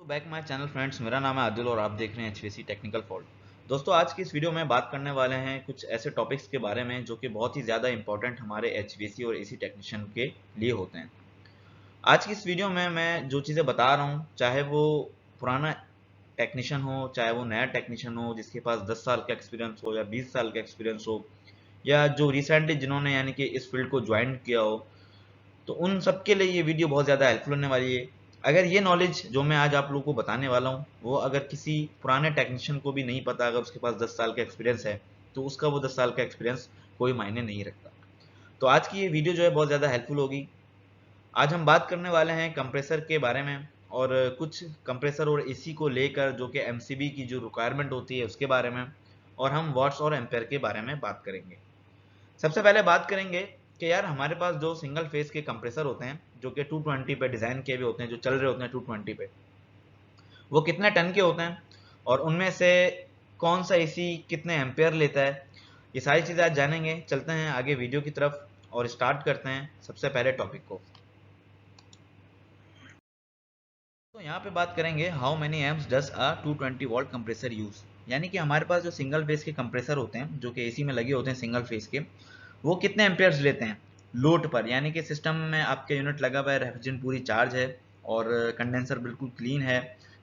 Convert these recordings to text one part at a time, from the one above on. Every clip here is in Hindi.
बैक माय चैनल फ्रेंड्स, मेरा नाम है आदिल और आप देख रहे हैं एचवीसी टेक्निकल फॉल्ट। दोस्तों, आज की इस वीडियो में बात करने वाले हैं कुछ ऐसे टॉपिक्स के बारे में जो कि बहुत ही ज़्यादा इंपॉर्टेंट हमारे एचवीसी और एसी टेक्नीशियन के लिए होते हैं। आज की इस वीडियो में मैं जो चीज़ें बता रहा हूँ, चाहे वो पुराना टेक्नीशियन हो, चाहे वो नया टेक्नीशियन हो जिसके पास 10 साल का एक्सपीरियंस हो या 20 साल का एक्सपीरियंस हो, या जो रिसेंटली जिन्होंने यानी कि इस फील्ड को ज्वाइन किया हो, तो उन सब के लिए ये वीडियो बहुत ज़्यादा हेल्पफुल होने वाली है। अगर ये नॉलेज जो मैं आज आप लोगों को बताने वाला हूँ वो अगर किसी पुराने टेक्नीशियन को भी नहीं पता, अगर उसके पास 10 साल का एक्सपीरियंस है, तो उसका वो 10 साल का एक्सपीरियंस कोई मायने नहीं रखता। तो आज की ये वीडियो जो है बहुत ज़्यादा हेल्पफुल होगी। आज हम बात करने वाले हैं कंप्रेसर के बारे में और कुछ कंप्रेसर और एसी को लेकर जो कि एमसीबी की जो रिक्वायरमेंट होती है उसके बारे में, और हम वॉट्स और एम्पेयर के बारे में बात करेंगे। सबसे पहले बात करेंगे कि यार हमारे पास जो सिंगल फेज के कंप्रेसर होते हैं जो कि 220 पे डिज़ाइन किए हुए होते हैं, जो चल रहे होते हैं 220 पे, वो कितने टन के होते हैं और उनमें से कौन सा एसी कितने एम्पेयर लेता है, ये सारी चीज़ें आज जानेंगे। चलते हैं आगे वीडियो की तरफ और स्टार्ट करते हैं सबसे पहले टॉपिक को। तो यहाँ पे बात करेंगे how many amps does a 220 volt compressor use. यानी कि हमारे पास जो सिंगल फेज के कंप्रेसर होते हैं जो कि एसी में लगे होते हैं सिंगल फेज के, वो कितने एम्पेयर्स लेते हैं लोड पर। यानी कि सिस्टम में आपके यूनिट लगा हुआ है, रेफ्रिजरेंट पूरी चार्ज है और कंडेंसर बिल्कुल क्लीन है,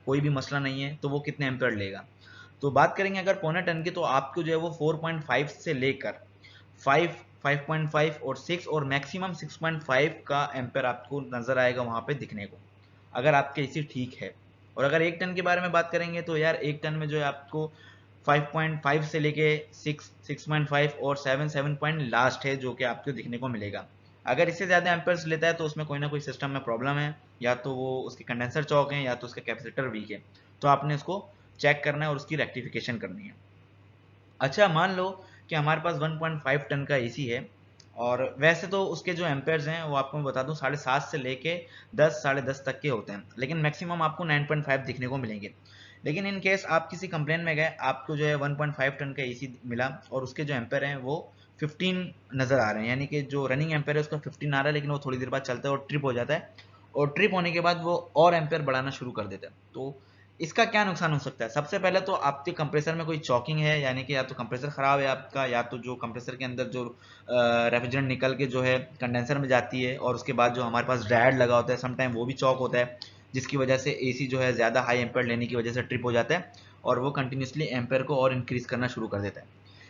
कोई भी मसला नहीं है, तो वो कितने एम्पेयर लेगा। तो बात करेंगे अगर पौने टन की, तो आपको जो है वो 4.5 से लेकर 5, 5.5 और 6 और मैक्सिमम 6.5 का एम्पेयर आपको नजर आएगा वहां पे दिखने को, अगर आपके एसी ठीक है। और अगर 1 टन के बारे में बात करेंगे तो यार 1 टन में जो है आपको 5.5 से लेके 6, 6.5 और 7, 7 पॉइंट लास्ट है जो कि आपको दिखने को मिलेगा। अगर इससे ज़्यादा एम्पेयर्स लेता है तो उसमें कोई ना कोई सिस्टम में प्रॉब्लम है, या तो वो उसके कंडेंसर चौक है या तो उसका कैपेसिटर वीक है। तो आपने इसको चेक करना है और उसकी रेक्टिफिकेशन करनी है। अच्छा, मान लो कि हमारे पास 1.5 टन का एसी है और वैसे तो उसके जो एम्पेयर्स हैं वो आपको मैं बता दूं 7.5 से लेके 10, 10.5 तक के होते हैं, लेकिन मैक्सिमम आपको 9.5 दिखने को मिलेंगे। लेकिन इन केस आप किसी कंप्लेन में गए, आपको जो है 1.5 टन का एसी मिला और उसके जो एम्पेयर हैं वो 15 नज़र आ रहे हैं, यानी कि जो रनिंग एम्पेयर है उसका 15 आ रहा है, लेकिन वो थोड़ी देर बाद चलता है और ट्रिप हो जाता है, और ट्रिप होने के बाद वो और एम्पेयर बढ़ाना शुरू कर देता है। तो इसका क्या नुकसान हो सकता है। सबसे पहले तो आपके कंप्रेसर में कोई चॉकिंग है, यानी कि या तो कंप्रेसर खराब है आपका, या तो जो कंप्रेसर के अंदर जो रेफ्रिजरेंट निकल के जो है कंडेंसर में जाती है, और उसके बाद जो हमारे पास ड्रायड लगा होता है समटाइम वो भी चॉक होता है, जिसकी वजह से एसी जो है ज़्यादा हाई एम्पेयर लेने की वजह से ट्रिप हो जाता है और वो कंटिन्यूसली एम्पेयर को और इंक्रीज करना शुरू कर देता है।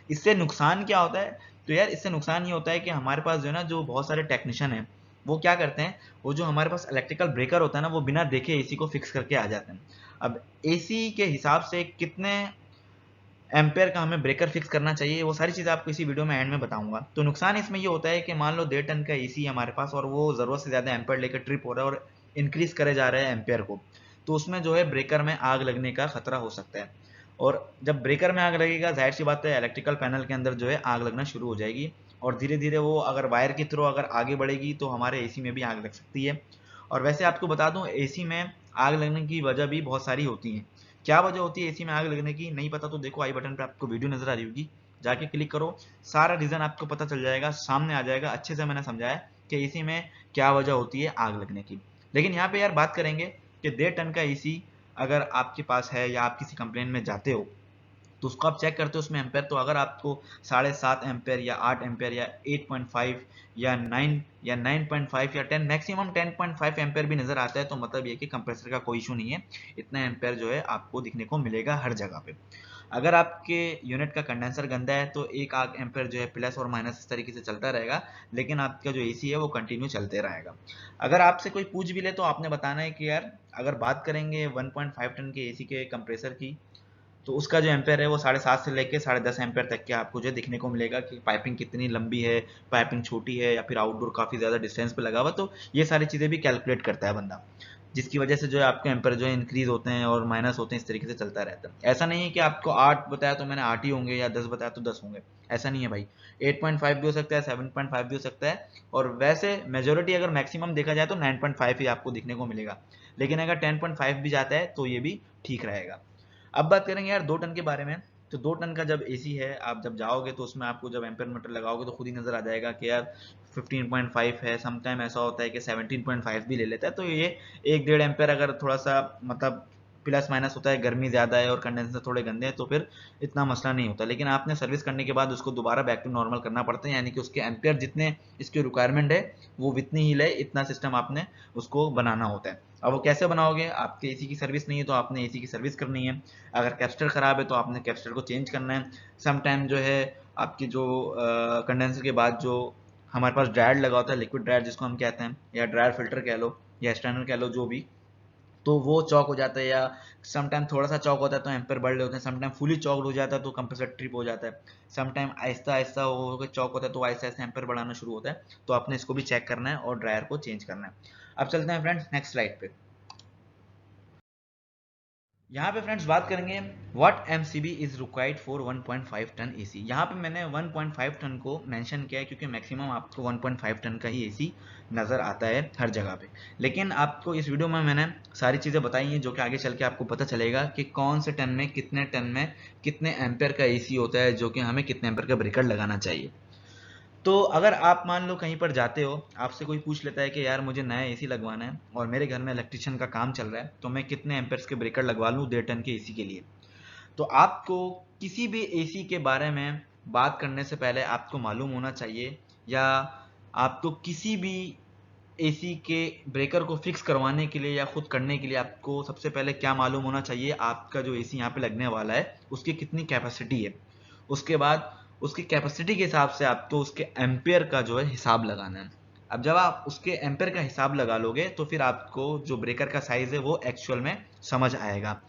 इससे नुकसान क्या होता है, तो यार इससे नुकसान ये होता है कि हमारे पास जो है ना, जो बहुत सारे टेक्नीशियन हैं वो क्या करते हैं, वो जो हमारे पास इलेक्ट्रिकल ब्रेकर होता है ना, वो बिना देखे एसी को फिक्स करके आ जाते हैं। अब एसी के हिसाब से कितने एम्पेयर का हमें ब्रेकर फिक्स करना चाहिए, वो सारी चीज़ आपको इसी वीडियो में एंड में बताऊंगा। तो नुकसान इसमें ये होता है कि मान लो 1.5 टन का एसी है हमारे पास और वो ज़रूरत से ज़्यादा एम्पेयर लेकर ट्रिप हो रहा है और इंक्रीज करे जा रहे हैं एम्पेयर को, तो उसमें जो है ब्रेकर में आग लगने का खतरा हो सकता है। और जब ब्रेकर में आग लगेगा, जाहिर सी बात है इलेक्ट्रिकल पैनल के अंदर जो है आग लगना शुरू हो जाएगी, और धीरे धीरे वो अगर वायर के थ्रू अगर आगे बढ़ेगी तो हमारे एसी में भी आग लग सकती है। और वैसे आपको बता दूं, एसी में आग लगने की वजह भी बहुत सारी होती है। क्या वजह होती है एसी में आग लगने की, नहीं पता तो देखो आई बटन पे आपको वीडियो नजर आ रही होगी, जाके क्लिक करो, सारा रीजन आपको पता चल जाएगा, सामने आ जाएगा। अच्छे से मैंने समझाया कि एसी में क्या वजह होती है आग लगने की। लेकिन यहाँ पे यार बात करेंगे कि 1.5 टन का एसी अगर आपके पास है या आप किसी कंप्लेन में जाते हो, तो उसको आप चेक करते हो उसमें एम्पेयर, तो अगर आपको 7.5 एम्पेयर या 8 एम्पेयर या 8.5 या 9 या 9.5 या 10, मैक्सिमम 10.5 एम्पेयर भी नजर आता है, तो मतलब ये कि कंप्रेसर का कोई इशू नहीं है, इतना एम्पेयर जो है आपको दिखने को मिलेगा हर जगह पे। अगर आपके यूनिट का कंडेंसर गंदा है तो एक आग एम्पेयर जो है प्लस और माइनस इस तरीके से चलता रहेगा, लेकिन आपका जो एसी है वो कंटिन्यू चलते रहेगा। अगर आपसे कोई पूछ भी ले तो आपने बताना है कि यार अगर बात करेंगे 1.5 टन के एसी के कंप्रेसर की, तो उसका जो एम्पेयर है वो 7.5 से लेके 10.5 एम्पेयर तक के आपको जो दिखने को मिलेगा कि पाइपिंग कितनी लंबी है, पाइपिंग छोटी है या फिर आउटडोर काफ़ी ज़्यादा डिस्टेंस पे लगा हुआ, तो ये सारी चीज़ें भी कैलकुलेट करता है बंदा, जिसकी वजह से जो है आपके एम्पेयर जो है इंक्रीज होते हैं और माइनस होते हैं, इस तरीके से चलता रहता है। ऐसा नहीं है कि आपको 8 बताया तो मैंने 8 ही होंगे या 10 बताया तो 10 होंगे, ऐसा नहीं है भाई। 8.5 भी हो सकता है, 7.5 भी हो सकता है, और वैसे मेजोरिटी अगर मैक्सिमम देखा जाए तो 9.5 ही आपको दिखने को मिलेगा, लेकिन अगर 10.5 भी जाता है तो ये भी ठीक रहेगा। अब बात करेंगे यार 2 टन के बारे में। तो 2 टन का जब एसी है, आप जब जाओगे तो उसमें आपको जब एम्पेयर मीटर लगाओगे तो खुद ही नजर आ जाएगा कि यार 15.5 है, समटाइम ऐसा होता है कि 17.5 भी ले लेता है। तो ये 1 डेढ़ एम्पेयर अगर थोड़ा सा मतलब प्लस माइनस होता है, गर्मी ज़्यादा है और कंडेंसर थोड़े गंदे हैं, तो फिर इतना मसला नहीं होता। लेकिन आपने सर्विस करने के बाद उसको दोबारा बैक टू नॉर्मल करना पड़ता है, यानी कि उसके एम्पेयर जितने इसकी रिक्वायरमेंट है वो इतनी ही ले, इतना सिस्टम आपने उसको बनाना होता है। अब वो कैसे बनाओगे, आपके एसी की सर्विस नहीं है तो आपने एसी की सर्विस करनी है, अगर कैपेसिटर खराब है तो आपने कैपेसिटर को चेंज करना है। सम टाइम जो है आपकी जो कंडेंसर के बाद जो हमारे पास ड्रायर लगा होता है, लिक्विड ड्रायर जिसको हम कहते हैं, या ड्रायर फिल्टर कह लो या स्टैंडर कह लो, जो भी, तो वो चौक हो जाता है, या समटाइम थोड़ा सा चौक होता है तो एम्पेयर बढ़ होते हैं, समटाइम फुली चौकड हो जाता है तो कंप्रेसर ट्रिप हो जाता है, समटाइम आहिस्ता आहिस्ता हो चौक होता है तो आहिस्ता आहिस्ता एम्पेयर बढ़ाना शुरू होता है। तो आपने इसको भी चेक करना है और ड्रायर को चेंज करना है। अब चलते हैं फ्रेंड्स नेक्स्ट स्लाइड पे। यहाँ पे फ्रेंड्स बात करेंगे what MCB is required for 1.5 ton AC. यहाँ पे मैंने 1.5 टन को मेंशन किया है क्योंकि मैक्सिमम आपको 1.5 टन का ही एसी नज़र आता है हर जगह पे। लेकिन आपको इस वीडियो में मैंने सारी चीज़ें बताई हैं जो कि आगे चल के आपको पता चलेगा कि कौन से टन में कितने एम्पेयर का एसी होता है, जो कि हमें कितने एम्पेयर का ब्रेकर लगाना चाहिए। तो अगर आप मान लो कहीं पर जाते हो, आपसे कोई पूछ लेता है कि यार मुझे नया एसी लगवाना है और मेरे घर में इलेक्ट्रिशियन का काम चल रहा है, तो मैं कितने एम्पेयर्स के ब्रेकर लगवा लूँ 1.5 टन के एसी के लिए। तो आपको किसी भी एसी के बारे में बात करने से पहले आपको मालूम होना चाहिए, या आपको किसी भी एसी के ब्रेकर को फिक्स करवाने के लिए या खुद करने के लिए आपको सबसे पहले क्या मालूम होना चाहिए, आपका जो एसी यहाँ पे लगने वाला है उसकी कितनी कैपेसिटी है। उसके बाद उसकी कैपेसिटी के हिसाब से आपको उसके एम्पेयर का जो है हिसाब लगाना है। अब जब आप उसके एम्पेयर का हिसाब लगा लोगे तो फिर आपको जो ब्रेकर का साइज है वो एक्चुअल में समझ आएगा।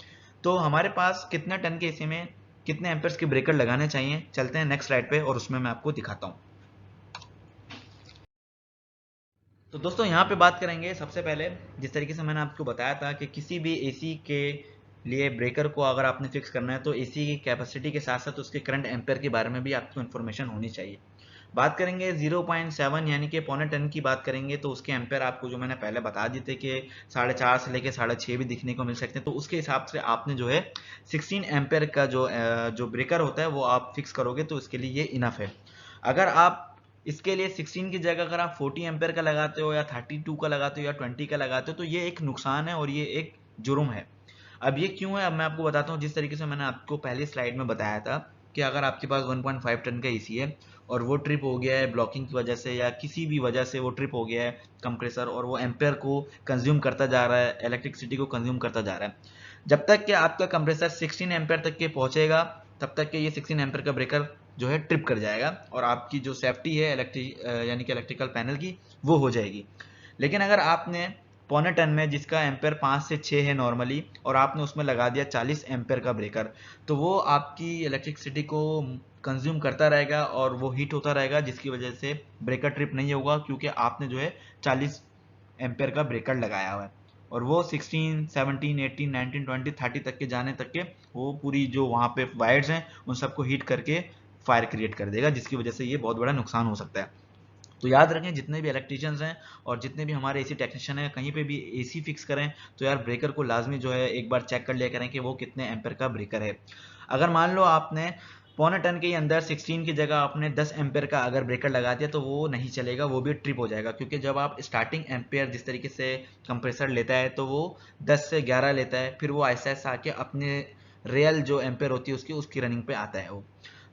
तो हमारे पास कितने टन के एसी में कितने एम्पेयर्स के ब्रेकर लगाने चाहिए, चलते हैं नेक्स्ट स्लाइड पे और उसमें मैं आपको दिखाता हूँ। तो दोस्तों यहाँ पे बात करेंगे सबसे पहले, जिस तरीके से मैंने आपको बताया था कि किसी भी एसी के लिए ब्रेकर को अगर आपने फिक्स करना है तो एसी की कैपेसिटी के साथ साथ उसके करंट एम्पेयर के बारे में भी आपको इन्फॉर्मेशन होनी चाहिए। बात करेंगे 0.7 यानी कि पौने टन की बात करेंगे तो उसके एम्पेयर आपको जो मैंने पहले बता दिए थे कि 4.5 से लेके 6.5 भी दिखने को मिल सकते हैं। तो उसके हिसाब से आपने जो है 16 एम्पेयर का जो ब्रेकर होता है वो आप फिक्स करोगे तो इसके लिए ये इनफ है। अगर आप इसके लिए 16 की जगह अगर आप 40 एम्पेयर का लगाते हो या 32 का लगाते हो या 20 का लगाते हो तो ये एक नुकसान है और ये एक जुर्म है। अब ये क्यों है, अब मैं आपको बताता हूँ। जिस तरीके से मैंने आपको पहली स्लाइड में बताया था कि अगर आपके पास 1.5 टन का एसी है और वो ट्रिप हो गया है ब्लॉकिंग की वजह से या किसी भी वजह से वो ट्रिप हो गया है कंप्रेसर, और वो एम्पेयर को कंज्यूम करता जा रहा है, इलेक्ट्रिसिटी को कंज्यूम करता जा रहा है, जब तक कि आपका कंप्रेसर 16 एम्पेयर तक के पहुंचेगा तब तक के ये 16 एम्पेयर का ब्रेकर जो है ट्रिप कर जाएगा और आपकी जो सेफ्टी है यानी कि इलेक्ट्रिकल पैनल की वो हो जाएगी। लेकिन अगर आपने पौने टन में जिसका एम्पेयर 5 से 6 है नॉर्मली और आपने उसमें लगा दिया 40 एम्पेयर का ब्रेकर, तो वो आपकी इलेक्ट्रिसिटी को कंज्यूम करता रहेगा और वो हीट होता रहेगा, जिसकी वजह से ब्रेकर ट्रिप नहीं होगा क्योंकि आपने जो है 40 एम्पेयर का ब्रेकर लगाया हुआ है और वो 16, 17, 18, 19, 20, 30 तक के जाने तक के वो पूरी जो वहाँ पे वायर्स हैं उन सबको हीट करके फायर क्रिएट कर देगा, जिसकी वजह से ये बहुत बड़ा नुकसान हो सकता है। तो याद रखें, जितने भी इलेक्ट्रिशियंस हैं और जितने भी हमारे एसी टेक्नीशियन हैं, कहीं पे भी एसी फिक्स करें तो यार ब्रेकर को लाजमी जो है एक बार चेक कर लिया करें कि वो कितने एम्पेयर का ब्रेकर है। अगर मान लो आपने पौने टन के अंदर 16 की जगह आपने 10 एम्पेयर का अगर ब्रेकर लगा दिया तो वो नहीं चलेगा, वो भी ट्रिप हो जाएगा, क्योंकि जब आप स्टार्टिंग एम्पेयर जिस तरीके से कंप्रेसर लेता है तो वो 10 से 11 लेता है, फिर वो ऐसा ऐसा आके अपने रियल जो एम्पेयर होती है उसकी रनिंग पे आता है वो।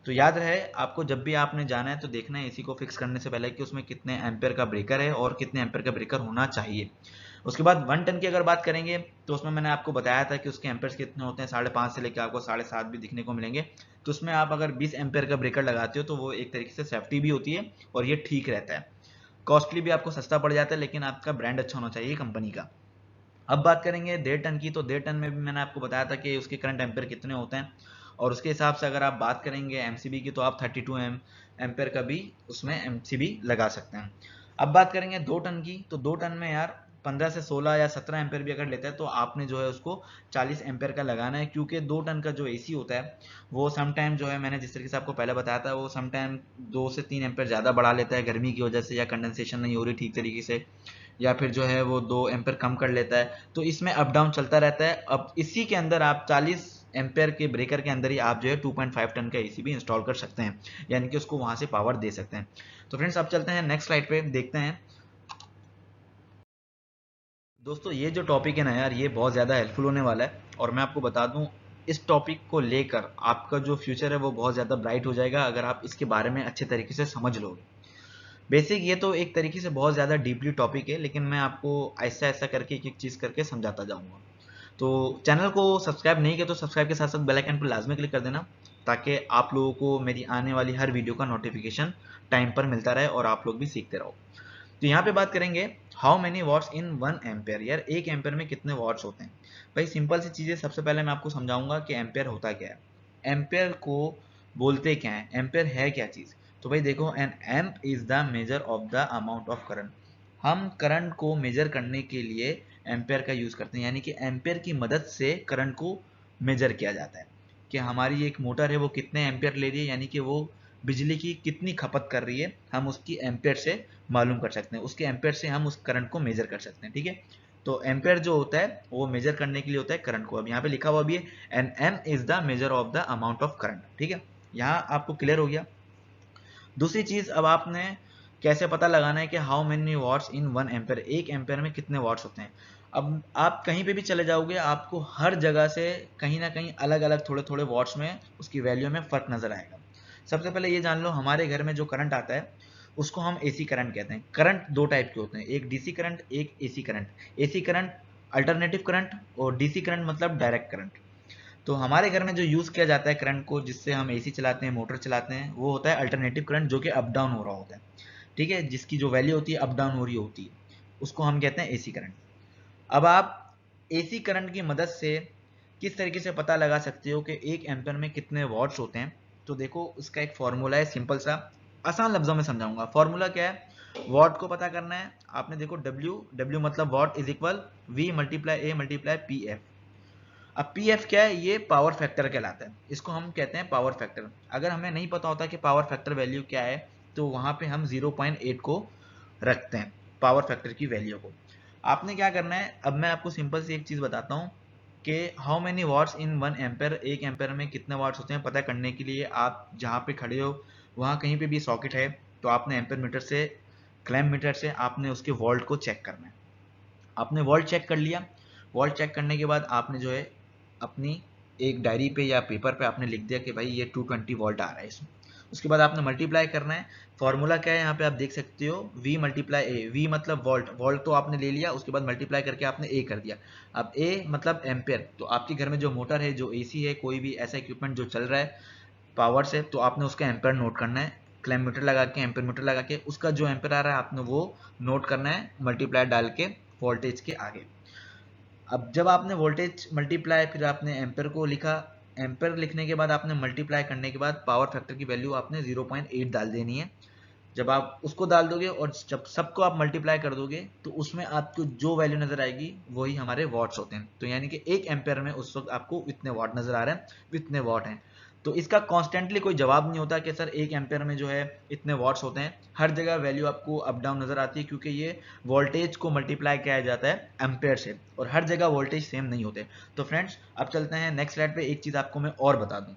तो याद रहे, आपको जब भी आपने जाना है तो देखना है एसी को फिक्स करने से पहले कि उसमें कितने एम्पेयर का ब्रेकर है और कितने एम्पेयर का ब्रेकर होना चाहिए। उसके बाद 1 टन की अगर बात करेंगे तो उसमें मैंने आपको बताया था कि उसके एम्पेयर्स कितने होते हैं, 5.5 से लेकर आपको 7.5 भी दिखने को मिलेंगे। तो उसमें आप अगर 20 एम्पेयर का ब्रेकर लगाते हो तो वो एक तरीके से सेफ्टी भी होती है और ये ठीक रहता है, कॉस्टली भी आपको सस्ता पड़ जाता है, लेकिन आपका ब्रांड अच्छा होना चाहिए कंपनी का। अब बात करेंगे 1.5 टन की, तो 1.5 टन में भी मैंने आपको बताया था कि उसके करंट एम्पेयर कितने होते हैं और उसके हिसाब से अगर आप बात करेंगे एमसीबी की तो आप 32 एम्पेयर का भी उसमें एमसीबी लगा सकते हैं। अब बात करेंगे 2 टन की, तो 2 टन में यार 15 से 16 या 17 एम्पेयर भी अगर लेता है तो आपने जो है उसको 40 एम्पेयर का लगाना है, क्योंकि 2 टन का जो एसी होता है वो समटाइम जो है मैंने जिस तरीके से आपको पहले बताया था वो समटाइम 2 से 3 एम्पेयर ज़्यादा बढ़ा लेता है गर्मी की वजह से, या कंडेंसेशन नहीं हो रही ठीक तरीके से, या फिर जो है वो 2 एम्पेयर कम कर लेता है। तो इसमें अप डाउन चलता रहता है। अब इसी के अंदर आप 40 एम्पेयर के ब्रेकर के अंदर ही आप जो है 2.5 टन का एसी भी इंस्टॉल कर सकते हैं, यानी कि उसको वहां से पावर दे सकते हैं। तो फ्रेंड्स अब चलते हैं नेक्स्ट स्लाइड पे, देखते हैं। दोस्तों ये जो टॉपिक है ना यार, ये बहुत ज़्यादा हेल्पफुल होने वाला है, और मैं आपको बता दूं, इस टॉपिक को लेकर आपका जो फ्यूचर है वो बहुत ज़्यादा ब्राइट हो जाएगा अगर आप इसके बारे में अच्छे तरीके से समझ लोगे। बेसिक ये तो एक तरीके से बहुत ज़्यादा डीपली टॉपिक है, लेकिन मैं आपको ऐसा ऐसा करके एक एक चीज़ करके समझाता जाऊंगा। तो चैनल को सब्सक्राइब नहीं किया तो सब्सक्राइब के साथ साथ बेल आइकन पर लाजमी क्लिक कर देना, ताकि आप लोगों को मेरी आने वाली हर वीडियो का नोटिफिकेशन टाइम पर मिलता रहे और आप लोग भी सीखते रहो। तो यहाँ पे बात करेंगे how many what's in 1 ampere. यार 1 एम्पेयर में कितने वॉट्स होते हैं? भाई सिंपल सी चीज़ें, सबसे पहले मैं आपको समझाऊंगा कि एम्पेयर होता क्या है, एम्पेयर को बोलते क्या है, एम्पेयर है क्या चीज़। तो भाई देखो, an amp is the measure of the amount of current. हम करंट को मेजर करने के लिए एम्पेयर का यूज़ करते हैं, यानी कि एम्पेयर की मदद से करंट को मेजर किया जाता है कि हमारी एक मोटर है वो कितने एम्पेयर ले रही है, यानी कि वो बिजली की कितनी खपत कर रही है, हम उसकी एम्पेयर से मालूम कर सकते हैं, उसके एम्पेयर से हम उस करंट को मेजर कर सकते हैं। ठीक है, तो एम्पेयर जो होता है वो मेजर करने के लिए होता है करंट को। अब यहाँ पे लिखा हुआ भी है an amp is the measure of the amount of current. ठीक है, यहाँ आपको क्लियर हो गया। दूसरी चीज, अब आपने कैसे पता लगाना है कि how many what's in 1 ampere, 1 ampere में कितने वॉट्स होते हैं। अब आप कहीं पे भी चले जाओगे, आपको हर जगह से कहीं ना कहीं अलग अलग थोड़े थोड़े वॉट्स में उसकी वैल्यू में फर्क नजर आएगा। सबसे पहले ये जान लो, हमारे घर में जो करंट आता है उसको हम एसी करंट कहते हैं। करंट दो टाइप के होते हैं, एक डीसी करंट, एक AC current. AC current alternative current, और डीसी करंट मतलब डायरेक्ट करंट। तो हमारे घर में जो यूज किया जाता है करंट को, जिससे हम एसी चलाते हैं, मोटर चलाते हैं, वो होता है अल्टरनेटिव करंट, जो कि अप डाउन हो रहा होता है। ठीक है, जिसकी जो वैल्यू होती है अप डाउन हो रही होती है, उसको हम कहते हैं एसी करंट। अब आप एसी करंट की मदद से किस तरीके से पता लगा सकते हो कि 1 एम्पेयर में कितने वॉट्स होते हैं? तो देखो, उसका एक फॉर्मूला है, सिंपल सा, आसान लफ्जों में समझाऊंगा। फॉर्मूला क्या है? वॉट को पता करना है आपने, देखो डब्ल्यू मतलब watt is equal V multiply A multiply P F. अब पी एफ क्या है? ये पावर फैक्टर कहलाता है, इसको हम कहते हैं पावर फैक्टर। अगर हमें नहीं पता होता कि पावर फैक्टर वैल्यू क्या है, तो वहां पे हम 0.8 को रखते हैं पावर फैक्टर की वैल्यू को। आपने क्या करना है, अब मैं आपको सिंपल सी एक चीज बताता हूँ कि how many what's in 1 ampere, 1 ampere में कितने वॉट्स होते हैं, पता करने के लिए आप जहाँ पे खड़े हो वहाँ कहीं पे भी सॉकेट है, तो आपने एम्पेयर मीटर से, क्लैम्प मीटर से आपने उसके वोल्ट को चेक करना है। आपने वोल्ट चेक कर लिया, वोल्ट चेक करने के बाद आपने जो है अपनी एक डायरी पे या पेपर पे आपने लिख दिया कि भाई ये 220 वोल्ट आ रहा है इसमें। उसके बाद आपने मल्टीप्लाई करना है। फॉर्मूला क्या है यहाँ पे आप देख सकते हो, V मल्टीप्लाई ए। V मतलब वोल्ट, वोल्ट तो आपने ले लिया, उसके बाद मल्टीप्लाई करके आपने A कर दिया। अब A मतलब एम्पेयर, तो आपके घर में जो मोटर है, जो AC है, कोई भी ऐसा इक्विपमेंट जो चल रहा है पावर से, तो आपने उसका एम्पेयर नोट करना है। क्लैम्प मीटर लगा के, एम्पेयर मीटर लगा के, उसका जो एम्पेयर आ रहा है आपने वो नोट करना है, मल्टीप्लाई डाल के वोल्टेज के आगे। अब जब आपने वोल्टेज मल्टीप्लाई, फिर आपने एम्पेयर को लिखा, एम्पेयर लिखने के बाद आपने मल्टीप्लाई करने के बाद पावर फैक्टर की वैल्यू आपने 0.8 डाल देनी है। जब आप उसको डाल दोगे और जब सबको आप मल्टीप्लाई कर दोगे, तो उसमें आपको जो वैल्यू नजर आएगी वही हमारे वॉट्स होते हैं। तो यानी कि 1 एम्पेयर में उस वक्त आपको इतने वॉट नजर आ रहे हैं, इतने वॉट हैं। तो इसका कॉन्स्टेंटली कोई जवाब नहीं होता कि सर 1 एम्पेयर में जो है इतने वॉट्स होते हैं। हर जगह वैल्यू आपको अप डाउन नजर आती है, क्योंकि ये वोल्टेज को मल्टीप्लाई किया जाता है एम्पेयर से, और हर जगह वोल्टेज सेम नहीं होते। तो फ्रेंड्स, अब चलते हैं नेक्स्ट स्लाइड पे। एक चीज आपको मैं और बता दूं,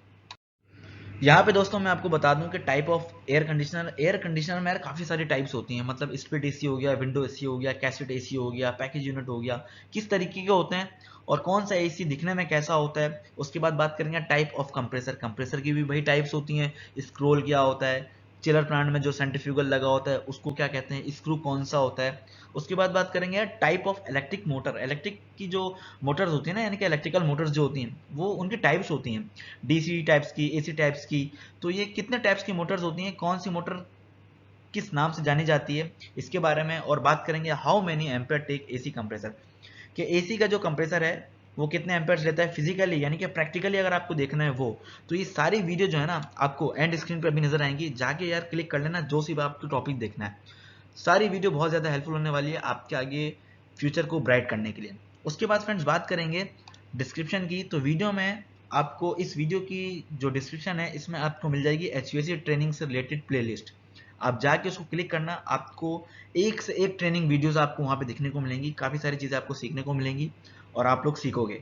यहाँ पे दोस्तों मैं आपको बता दूं कि type of air conditioner, air conditioner में यार काफ़ी सारी टाइप्स होती हैं। मतलब स्प्लिट एसी हो गया, विंडो एसी हो गया, कैसेट एसी हो गया, पैकेज यूनिट हो गया, किस तरीके के होते हैं और कौन सा एसी दिखने में कैसा होता है। उसके बाद बात करेंगे टाइप ऑफ कंप्रेसर, कंप्रेसर की भी वही टाइप्स होती हैं। स्क्रोल क्या होता है, चिलर प्लांट में जो सेंट्रीफ्यूगल लगा होता है उसको क्या कहते हैं, स्क्रू कौन सा होता है। उसके बाद बात करेंगे type of electric motor, electric की जो मोटर्स होती है ना, यानी कि इलेक्ट्रिकल मोटर्स जो होती हैं वो उनकी टाइप्स होती हैं, डीसी टाइप्स की, एसी टाइप्स की। तो ये कितने टाइप्स की मोटर्स होती हैं, कौन सी मोटर किस नाम से जानी जाती है, इसके बारे में। और बात करेंगे how many ampere take AC compressor, कि एसी का जो कंप्रेसर है वो कितने एम्पेयर्स लेता है फिजिकली, यानी कि प्रैक्टिकली अगर आपको देखना है वो। तो ये सारी वीडियो जो है ना आपको एंड स्क्रीन पर अभी नजर आएंगी, जाके यार क्लिक कर लेना जो सी आपको टॉपिक देखना है। सारी वीडियो बहुत ज़्यादा हेल्पफुल होने वाली है आपके आगे फ्यूचर को ब्राइट करने के लिए। उसके बाद फ्रेंड्स बात करेंगे डिस्क्रिप्शन की। तो वीडियो में आपको, इस वीडियो की जो डिस्क्रिप्शन है इसमें आपको मिल जाएगी HVAC ट्रेनिंग से रिलेटेड प्लेलिस्ट। आप जाके उसको क्लिक करना, आपको एक से एक ट्रेनिंग वीडियोस आपको वहाँ पे देखने को मिलेंगी, काफ़ी सारी चीज़ें आपको सीखने को मिलेंगी और आप लोग सीखोगे।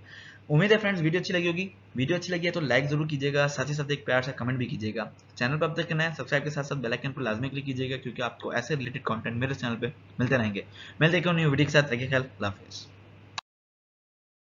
उम्मीद है फ्रेंड्स वीडियो अच्छी लगी होगी। वीडियो अच्छी लगी है तो लाइक जरूर कीजिएगा, साथ ही साथ एक प्यार से कमेंट भी कीजिएगा। चैनल पर अब तक नया सब्सक्राइब के साथ साथ बेल आइकन पर लाजमी क्लिक कीजिएगा, क्योंकि आपको ऐसे रिलेटेड कंटेंट मेरे चैनल पे मिलते रहेंगे। मिलते हैं न्यू वीडियो के साथ, ख्याल, अल्लाह हाफिज़।